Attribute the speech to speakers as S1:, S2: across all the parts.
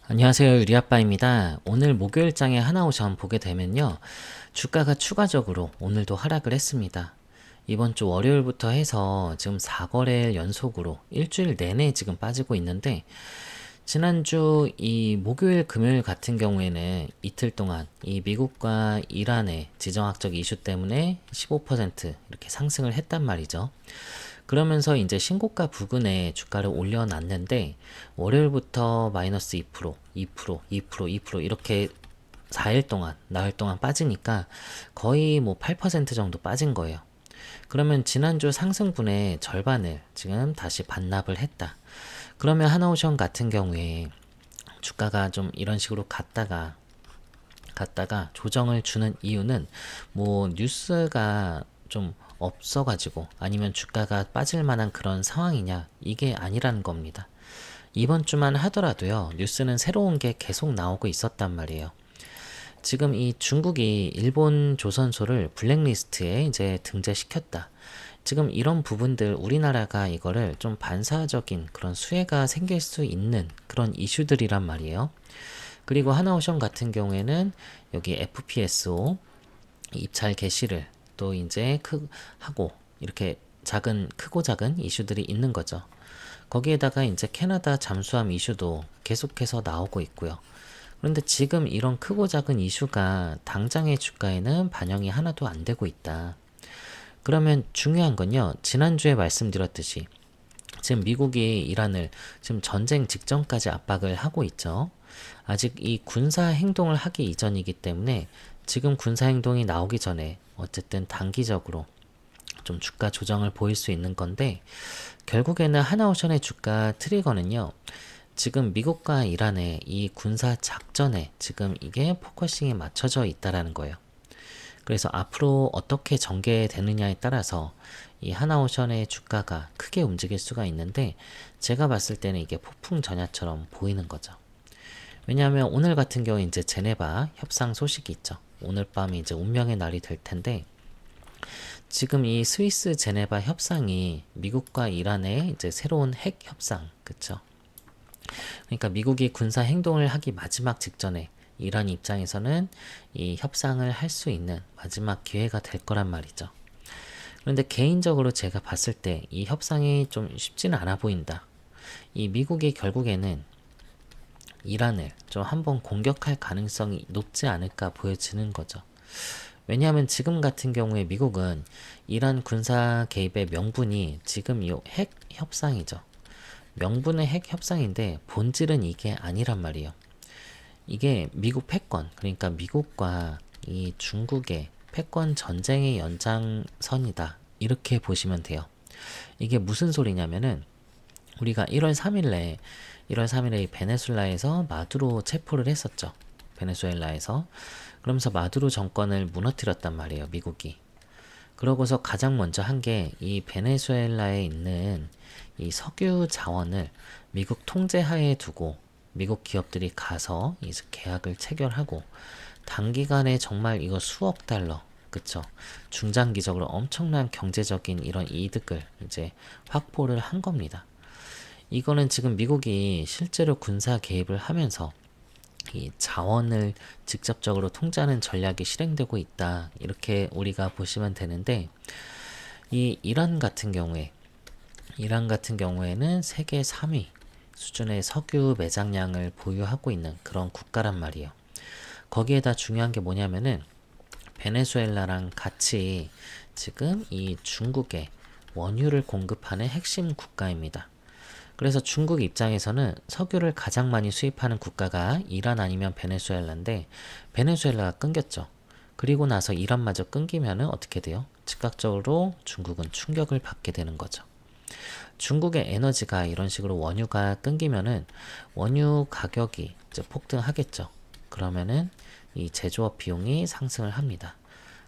S1: 안녕하세요. 유리아빠입니다. 오늘 목요일장에 하나오션 보게 되면요. 주가가 추가적으로 오늘도 하락을 했습니다. 이번 주 월요일부터 해서 지금 4거래일 연속으로 일주일 내내 지금 빠지고 있는데, 지난주 이 목요일 금요일 같은 경우에는 이틀 동안 이 미국과 이란의 지정학적 이슈 때문에 15% 이렇게 상승을 했단 말이죠. 그러면서 이제 신고가 부근에 주가를 올려놨는데, 월요일부터 마이너스 2%, 2%, 2%, 2% 이렇게 4일 동안, 나흘 동안 빠지니까 거의 뭐 8% 정도 빠진 거예요. 그러면 지난주 상승분의 절반을 지금 다시 반납을 했다. 그러면 하나오션 같은 경우에 주가가 좀 이런 식으로 갔다가 조정을 주는 이유는 뭐 뉴스가 좀 없어가지고 아니면 주가가 빠질 만한 그런 상황이냐, 이게 아니라는 겁니다. 이번 주만 하더라도요, 뉴스는 새로운 게 계속 나오고 있었단 말이에요. 지금 이 중국이 일본 조선소를 블랙리스트에 이제 등재시켰다. 지금 이런 부분들, 우리나라가 이거를 좀 반사적인 그런 수혜가 생길 수 있는 그런 이슈들이란 말이에요. 그리고 하나오션 같은 경우에는 여기 FPSO 입찰 개시를 또 이제 하고, 이렇게 크고 작은 이슈들이 있는 거죠. 거기에다가 이제 캐나다 잠수함 이슈도 계속해서 나오고 있고요. 그런데 지금 이런 크고 작은 이슈가 당장의 주가에는 반영이 하나도 안 되고 있다. 그러면 중요한 건요, 지난주에 말씀드렸듯이 지금 미국이 이란을 지금 전쟁 직전까지 압박을 하고 있죠. 아직 이 군사 행동을 하기 이전이기 때문에 지금 군사 행동이 나오기 전에 어쨌든 단기적으로 좀 주가 조정을 보일 수 있는 건데, 결국에는 하나오션의 주가 트리거는요, 지금 미국과 이란의 이 군사 작전에 지금 이게 포커싱이 맞춰져 있다라는 거예요. 그래서 앞으로 어떻게 전개되느냐에 따라서 이 하나오션의 주가가 크게 움직일 수가 있는데, 제가 봤을 때는 이게 폭풍 전야처럼 보이는 거죠. 왜냐하면 오늘 같은 경우에 이제 제네바 협상 소식이 있죠. 오늘 밤이 이제 운명의 날이 될 텐데, 지금 이 스위스 제네바 협상이 미국과 이란의 이제 새로운 핵 협상, 그쵸? 그러니까 미국이 군사 행동을 하기 마지막 직전에 이란 입장에서는 이 협상을 할 수 있는 마지막 기회가 될 거란 말이죠. 그런데 개인적으로 제가 봤을 때 이 협상이 좀 쉽지는 않아 보인다. 이 미국이 결국에는 이란을 좀 한번 공격할 가능성이 높지 않을까 보여지는 거죠. 왜냐하면 지금 같은 경우에 미국은 이란 군사 개입의 명분이 지금 이 핵 협상이죠. 명분은 핵 협상인데 본질은 이게 아니란 말이에요. 이게 미국 패권, 그러니까 미국과 이 중국의 패권 전쟁의 연장선이다, 이렇게 보시면 돼요. 이게 무슨 소리냐면은, 우리가 1월 3일에 이 베네수엘라에서 마두로 체포를 했었죠. 베네수엘라에서. 그러면서 마두로 정권을 무너뜨렸단 말이에요, 미국이. 그러고서 가장 먼저 한 게 이 베네수엘라에 있는 이 석유 자원을 미국 통제하에 두고 미국 기업들이 가서 이제 계약을 체결하고, 단기간에 정말 이거 수억 달러, 그쵸? 중장기적으로 엄청난 경제적인 이런 이득을 이제 확보를 한 겁니다. 이거는 지금 미국이 실제로 군사 개입을 하면서 이 자원을 직접적으로 통제하는 전략이 실행되고 있다, 이렇게 우리가 보시면 되는데, 이 이란 같은 경우에는 세계 3위 수준의 석유 매장량을 보유하고 있는 그런 국가란 말이에요. 거기에다 중요한 게 뭐냐면은, 베네수엘라랑 같이 지금 이 중국에 원유를 공급하는 핵심 국가입니다. 그래서 중국 입장에서는 석유를 가장 많이 수입하는 국가가 이란 아니면 베네수엘라인데, 베네수엘라가 끊겼죠. 그리고 나서 이란마저 끊기면 어떻게 돼요? 즉각적으로 중국은 충격을 받게 되는 거죠. 중국의 에너지가 이런 식으로 원유가 끊기면은 원유 가격이 이제 폭등하겠죠. 그러면은 이 제조업 비용이 상승을 합니다.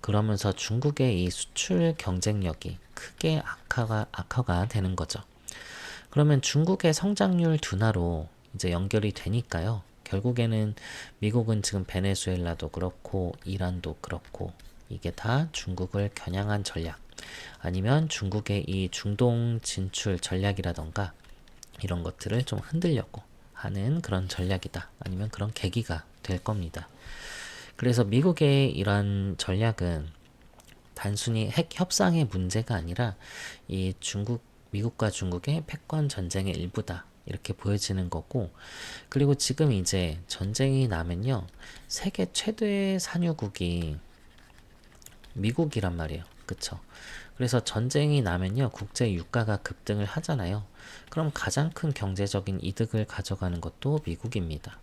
S1: 그러면서 중국의 이 수출 경쟁력이 크게 악화가 되는 거죠. 그러면 중국의 성장률 둔화로 이제 연결이 되니까요. 결국에는 미국은 지금 베네수엘라도 그렇고 이란도 그렇고, 이게 다 중국을 겨냥한 전략, 아니면 중국의 이 중동 진출 전략이라던가 이런 것들을 좀 흔들려고 하는 그런 전략이다. 아니면 그런 계기가 될 겁니다. 그래서 미국의 이런 전략은 단순히 핵 협상의 문제가 아니라 이 미국과 중국의 패권 전쟁의 일부다. 이렇게 보여지는 거고, 그리고 지금 이제 전쟁이 나면요, 세계 최대의 산유국이 미국이란 말이에요. 그쵸? 그래서 전쟁이 나면요, 국제 유가가 급등을 하잖아요. 그럼 가장 큰 경제적인 이득을 가져가는 것도 미국입니다.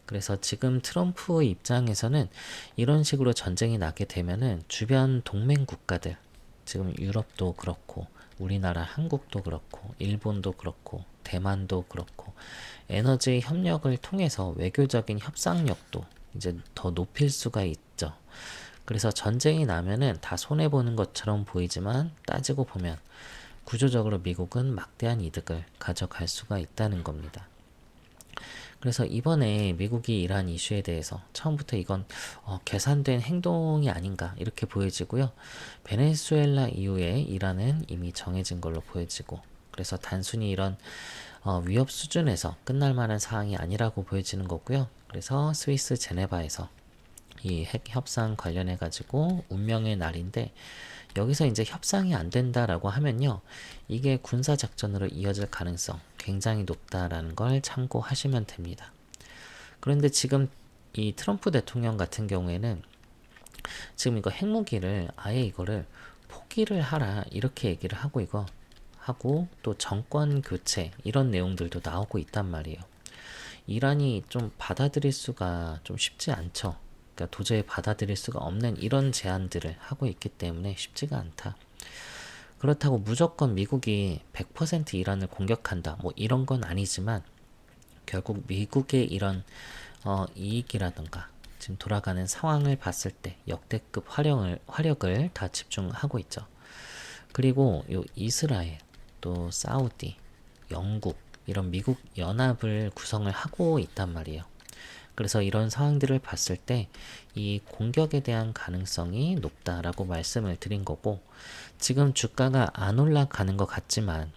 S1: 그래서 지금 트럼프 입장에서는 이런 식으로 전쟁이 나게 되면은 주변 동맹 국가들, 지금 유럽도 그렇고, 우리나라 한국도 그렇고, 일본도 그렇고, 대만도 그렇고, 에너지 협력을 통해서 외교적인 협상력도 이제 더 높일 수가 있죠. 그래서 전쟁이 나면은 다 손해보는 것처럼 보이지만 따지고 보면 구조적으로 미국은 막대한 이득을 가져갈 수가 있다는 겁니다. 그래서 이번에 미국이 이러한 이슈에 대해서 처음부터 이건 계산된 행동이 아닌가 이렇게 보여지고요. 베네수엘라 이후에 이란은 이미 정해진 걸로 보여지고, 그래서 단순히 이런 위협 수준에서 끝날 만한 사항이 아니라고 보여지는 거고요. 그래서 스위스 제네바에서 이 핵 협상 관련해 가지고 운명의 날인데, 여기서 이제 협상이 안 된다라고 하면요, 이게 군사 작전으로 이어질 가능성 굉장히 높다라는 걸 참고하시면 됩니다. 그런데 지금 이 트럼프 대통령 같은 경우에는 지금 이거 핵무기를 아예 이거를 포기를 하라 이렇게 얘기를 하고, 이거 하고 또 정권 교체 이런 내용들도 나오고 있단 말이에요. 이란이 좀 받아들일 수가 좀 쉽지 않죠. 그러니까 도저히 받아들일 수가 없는 이런 제안들을 하고 있기 때문에 쉽지가 않다. 그렇다고 무조건 미국이 100% 이란을 공격한다, 뭐 이런 건 아니지만 결국 미국의 이런 이익이라든가 지금 돌아가는 상황을 봤을 때 역대급 화력을 다 집중하고 있죠. 그리고 요 이스라엘, 또 사우디, 영국 이런 미국 연합을 구성을 하고 있단 말이에요. 그래서 이런 상황들을 봤을 때 이 공격에 대한 가능성이 높다라고 말씀을 드린 거고, 지금 주가가 안 올라가는 것 같지만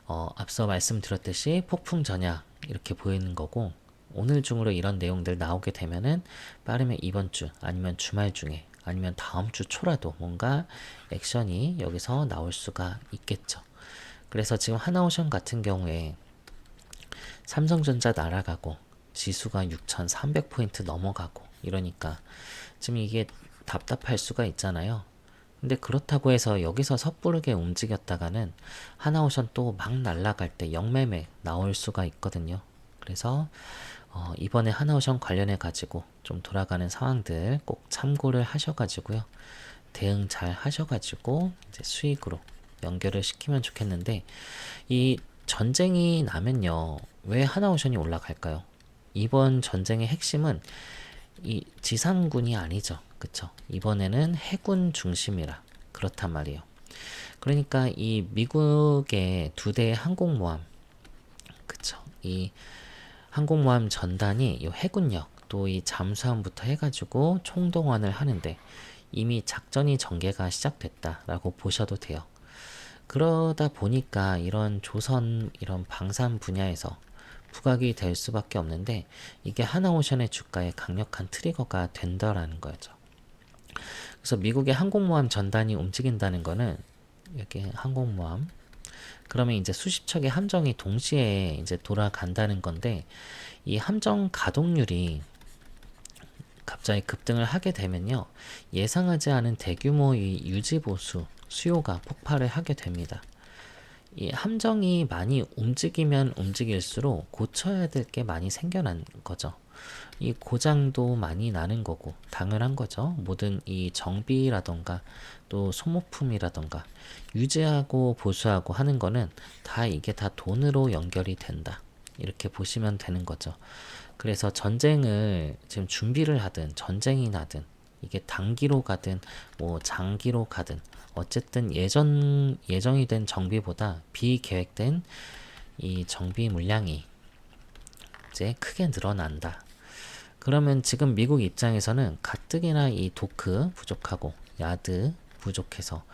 S1: 앞서 말씀드렸듯이 폭풍 전야 이렇게 보이는 거고, 오늘 중으로 이런 내용들 나오게 되면은 빠르면 이번 주 아니면 주말 중에 아니면 다음 주 초라도 뭔가 액션이 여기서 나올 수가 있겠죠. 그래서 지금 하나오션 같은 경우에 삼성전자 날아가고 지수가 6,300포인트 넘어가고 이러니까 지금 이게 답답할 수가 있잖아요. 근데 그렇다고 해서 여기서 섣부르게 움직였다가는 하나오션 또 막 날아갈 때 역매매 나올 수가 있거든요. 그래서 이번에 하나오션 관련해 가지고 좀 돌아가는 상황들 꼭 참고를 하셔가지고요, 대응 잘 하셔가지고 이제 수익으로 연결을 시키면 좋겠는데, 이 전쟁이 나면요, 왜 하나오션이 올라갈까요? 이번 전쟁의 핵심은 이 지상군이 아니죠. 그쵸? 이번에는 해군 중심이라 그렇단 말이에요. 그러니까 이 미국의 두 대의 항공모함, 그쵸? 이 항공모함 전단이 이 해군력 또 이 잠수함부터 해가지고 총동원을 하는데 이미 작전이 전개가 시작됐다라고 보셔도 돼요. 그러다 보니까 이런 조선 이런 방산 분야에서 부각이 될 수밖에 없는데, 이게 하나오션의 주가에 강력한 트리거가 된다라는 거죠. 그래서 미국의 항공모함 전단이 움직인다는 거는 이렇게 항공모함, 그러면 이제 수십 척의 함정이 동시에 이제 돌아간다는 건데, 이 함정 가동률이 갑자기 급등을 하게 되면요, 예상하지 않은 대규모의 유지보수 수요가 폭발을 하게 됩니다. 이 함정이 많이 움직이면 움직일수록 고쳐야 될 게 많이 생겨난 거죠. 이 고장도 많이 나는 거고 당연한 거죠. 모든 이 정비라던가 또 소모품이라던가 유지하고 보수하고 하는 거는 다 이게 다 돈으로 연결이 된다, 이렇게 보시면 되는 거죠. 그래서 전쟁을 지금 준비를 하든 전쟁이 나든 이게 단기로 가든 뭐 장기로 가든 어쨌든 예정이 된 정비보다 비계획된 이 정비 물량이 이제 크게 늘어난다. 그러면 지금 미국 입장에서는 가뜩이나 이 도크 부족하고 야드 부족해서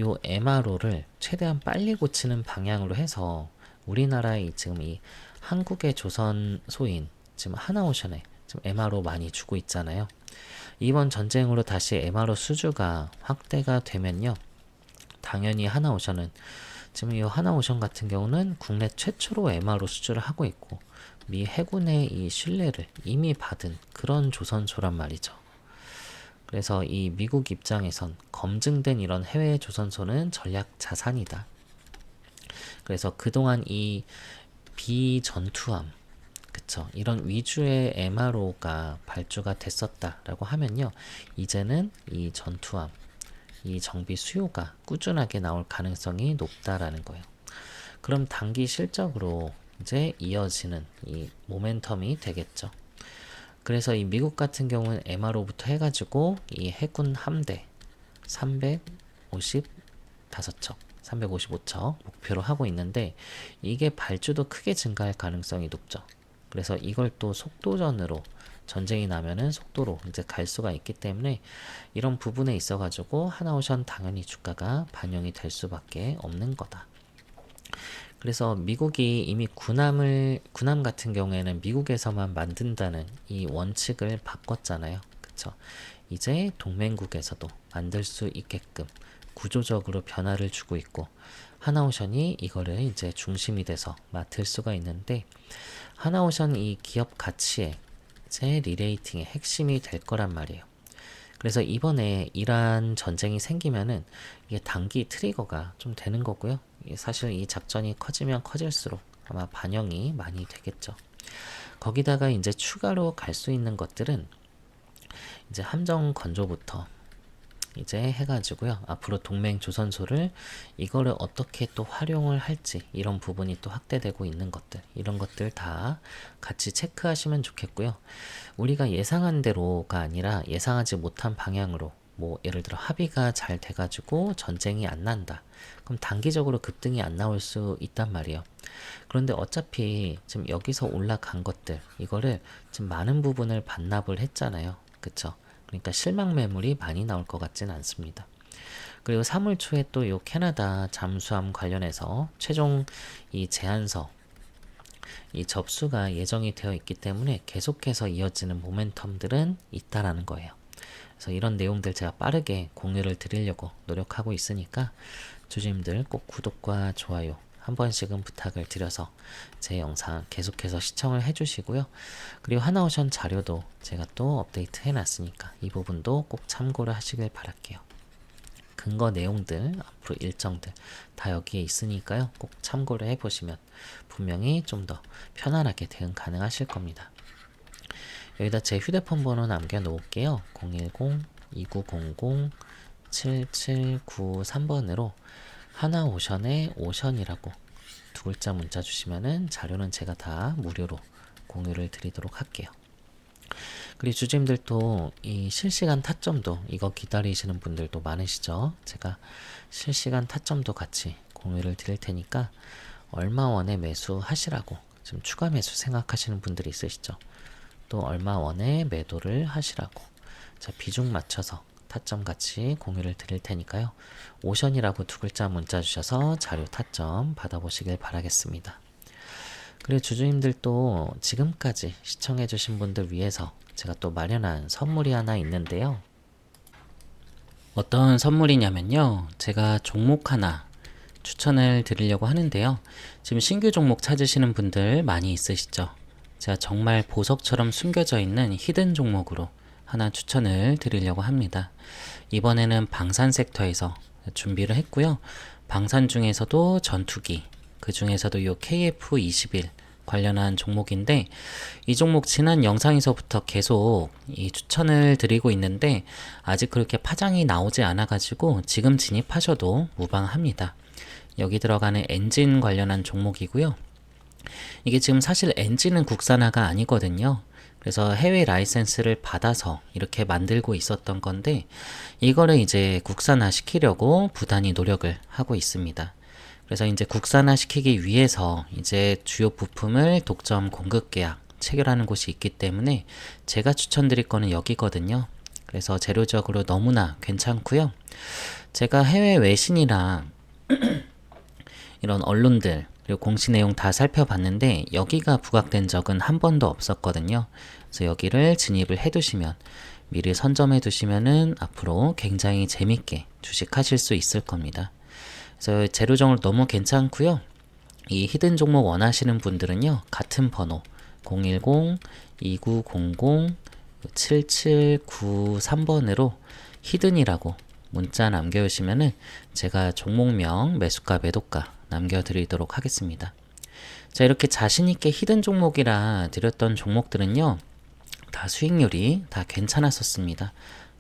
S1: 요 MRO를 최대한 빨리 고치는 방향으로 해서 우리나라의 지금 이 한국의 조선소인 지금 하나오션에 지금 MRO 많이 주고 있잖아요. 이번 전쟁으로 다시 MRO 수주가 확대가 되면요. 당연히 하나오션은 지금 이 하나오션 같은 경우는 국내 최초로 MRO 수주를 하고 있고 미 해군의 이 신뢰를 이미 받은 그런 조선소란 말이죠. 그래서 이 미국 입장에선 검증된 이런 해외 조선소는 전략 자산이다. 그래서 그동안 이 비전투함, 그쵸, 이런 위주의 MRO가 발주가 됐었다라고 하면요, 이제는 이 전투함, 이 정비 수요가 꾸준하게 나올 가능성이 높다라는 거예요. 그럼 단기 실적으로 이제 이어지는 이 모멘텀이 되겠죠. 그래서 이 미국 같은 경우는 MRO부터 해가지고 이 해군 함대 355척, 355척 목표로 하고 있는데 이게 발주도 크게 증가할 가능성이 높죠. 그래서 이걸 또 속도전으로 전쟁이 나면은 속도로 이제 갈 수가 있기 때문에 이런 부분에 있어가지고 하나오션 당연히 주가가 반영이 될 수밖에 없는 거다. 그래서 미국이 이미 군함 같은 경우에는 미국에서만 만든다는 이 원칙을 바꿨잖아요. 그쵸? 이제 동맹국에서도 만들 수 있게끔 구조적으로 변화를 주고 있고 하나오션이 이거를 이제 중심이 돼서 맡을 수가 있는데 하나오션 이 기업 가치의 제 리레이팅의 핵심이 될 거란 말이에요. 그래서 이번에 이란 전쟁이 생기면은 이게 단기 트리거가 좀 되는 거고요. 사실 이 작전이 커지면 커질수록 아마 반영이 많이 되겠죠. 거기다가 이제 추가로 갈 수 있는 것들은 이제 함정 건조부터 이제 해가지고요. 앞으로 동맹 조선소를 이거를 어떻게 또 활용을 할지 이런 부분이 또 확대되고 있는 것들 이런 것들 다 같이 체크하시면 좋겠고요. 우리가 예상한 대로가 아니라 예상하지 못한 방향으로 뭐 예를 들어 합의가 잘 돼가지고 전쟁이 안 난다. 그럼 단기적으로 급등이 안 나올 수 있단 말이에요. 그런데 어차피 지금 여기서 올라간 것들 이거를 지금 많은 부분을 반납을 했잖아요. 그쵸? 그러니까 실망 매물이 많이 나올 것 같지는 않습니다. 그리고 3월 초에 또 요 캐나다 잠수함 관련해서 최종 이 제안서 이 접수가 예정이 되어 있기 때문에 계속해서 이어지는 모멘텀들은 있다라는 거예요. 그래서 이런 내용들 제가 빠르게 공유를 드리려고 노력하고 있으니까 주주님들 꼭 구독과 좋아요 한 번씩은 부탁을 드려서 제 영상 계속해서 시청을 해주시고요. 그리고 하나오션 자료도 제가 또 업데이트 해놨으니까 이 부분도 꼭 참고를 하시길 바랄게요. 근거 내용들, 앞으로 일정들 다 여기에 있으니까요. 꼭 참고를 해보시면 분명히 좀 더 편안하게 대응 가능하실 겁니다. 여기다 제 휴대폰 번호 남겨놓을게요. 010-2900-7793번으로 하나오션의 오션이라고 두 글자 문자 주시면은 자료는 제가 다 무료로 공유를 드리도록 할게요. 그리고 주주님들도 이 실시간 타점도 이거 기다리시는 분들도 많으시죠. 제가 실시간 타점도 같이 공유를 드릴 테니까 얼마 원에 매수하시라고 지금 추가 매수 생각하시는 분들이 있으시죠. 또 얼마 원에 매도를 하시라고 자 비중 맞춰서 타점 같이 공유를 드릴 테니까요. 오션이라고 두 글자 문자 주셔서 자료 타점 받아보시길 바라겠습니다. 그리고 주주님들도 지금까지 시청해주신 분들 위해서 제가 또 마련한 선물이 하나 있는데요. 어떤 선물이냐면요. 제가 종목 하나 추천을 드리려고 하는데요. 지금 신규 종목 찾으시는 분들 많이 있으시죠? 제가 정말 보석처럼 숨겨져 있는 히든 종목으로 하나 추천을 드리려고 합니다. 이번에는 방산 섹터에서 준비를 했고요. 방산 중에서도 전투기, 그 중에서도 이 KF21 관련한 종목인데 이 종목 지난 영상에서부터 계속 이 추천을 드리고 있는데 아직 그렇게 파장이 나오지 않아 가지고 지금 진입하셔도 무방합니다. 여기 들어가는 엔진 관련한 종목이고요. 이게 지금 사실 엔진은 국산화가 아니거든요. 그래서 해외 라이센스를 받아서 이렇게 만들고 있었던 건데 이거를 이제 국산화 시키려고 부단히 노력을 하고 있습니다. 그래서 이제 국산화 시키기 위해서 이제 주요 부품을 독점 공급 계약 체결하는 곳이 있기 때문에 제가 추천드릴 거는 여기거든요. 그래서 재료적으로 너무나 괜찮고요. 제가 해외 외신이랑 이런 언론들 그리고 공시 내용 다 살펴봤는데 여기가 부각된 적은 한 번도 없었거든요. 그래서 여기를 진입을 해두시면 미리 선점해 두시면은 앞으로 굉장히 재밌게 주식하실 수 있을 겁니다. 그래서 재료정을 너무 괜찮고요. 이 히든 종목 원하시는 분들은요. 같은 번호 010-2900-7793번으로 히든이라고 문자 남겨주시면은 제가 종목명, 매수가, 매도가 남겨드리도록 하겠습니다. 자, 이렇게 자신있게 히든 종목이라 드렸던 종목들은요. 다 수익률이 다 괜찮았었습니다.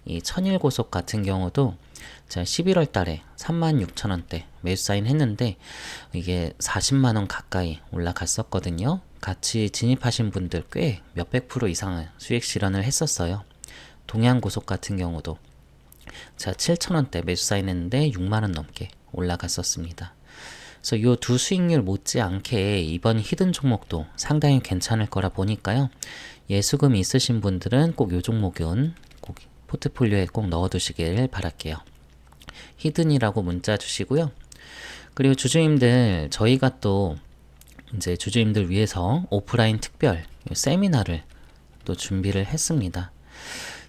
S1: 이 천일고속 같은 경우도 제가 11월 달에 36,000원대 매수 사인 했는데 이게 40만원 가까이 올라갔었거든요. 같이 진입하신 분들 꽤 몇백 프로 이상의 수익 실현을 했었어요. 동양고속 같은 경우도 제가 7,000원대 매수 사인 했는데 6만원 넘게 올라갔었습니다. 그래서 이 두 수익률 못지않게 이번 히든 종목도 상당히 괜찮을 거라 보니까요. 예수금 있으신 분들은 꼭 이 종목은 꼭 포트폴리오에 꼭 넣어두시길 바랄게요. 히든이라고 문자 주시고요. 그리고 주주님들 저희가 또 이제 주주님들 위해서 오프라인 특별 세미나를 또 준비를 했습니다.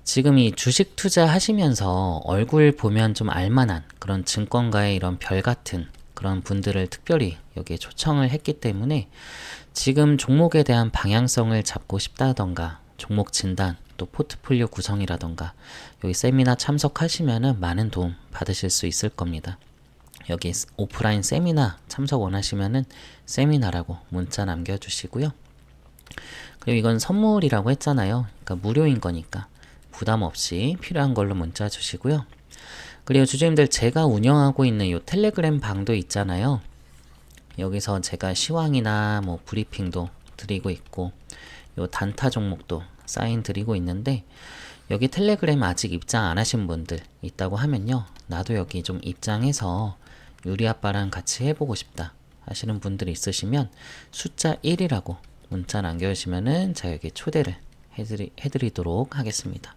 S1: 지금 이 주식 투자 하시면서 얼굴 보면 좀 알만한 그런 증권가의 이런 별 같은 그런 분들을 특별히 여기에 초청을 했기 때문에 지금 종목에 대한 방향성을 잡고 싶다던가 종목 진단 또 포트폴리오 구성이라던가 여기 세미나 참석하시면은 많은 도움 받으실 수 있을 겁니다. 여기 오프라인 세미나 참석 원하시면은 세미나라고 문자 남겨주시고요. 그리고 이건 선물이라고 했잖아요. 그러니까 무료인 거니까 부담 없이 필요한 걸로 문자 주시고요. 그리고 주주님들 제가 운영하고 있는 이 텔레그램 방도 있잖아요. 여기서 제가 시황이나 뭐 브리핑도 드리고 있고 요 단타 종목도 사인 드리고 있는데 여기 텔레그램 아직 입장 안 하신 분들 있다고 하면요. 나도 여기 좀 입장해서 유리 아빠랑 같이 해보고 싶다 하시는 분들이 있으시면 숫자 1이라고 문자 남겨주시면은 제가 여기 초대를 해드리도록 하겠습니다.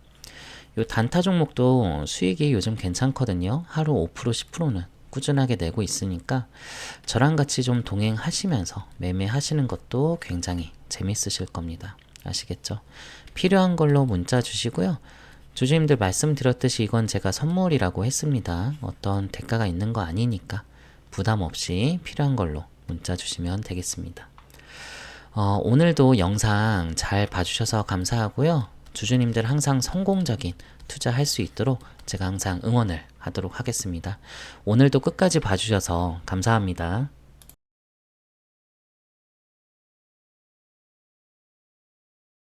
S1: 요 단타 종목도 수익이 요즘 괜찮거든요. 하루 5% 10%는 꾸준하게 내고 있으니까 저랑 같이 좀 동행하시면서 매매하시는 것도 굉장히 재밌으실 겁니다. 아시겠죠? 필요한 걸로 문자 주시고요. 주주님들 말씀드렸듯이 이건 제가 선물이라고 했습니다. 어떤 대가가 있는 거 아니니까 부담 없이 필요한 걸로 문자 주시면 되겠습니다. 오늘도 영상 잘 봐주셔서 감사하고요. 주주님들 항상 성공적인 투자할 수 있도록 제가 항상 응원을 하도록 하겠습니다. 오늘도 끝까지 봐주셔서 감사합니다.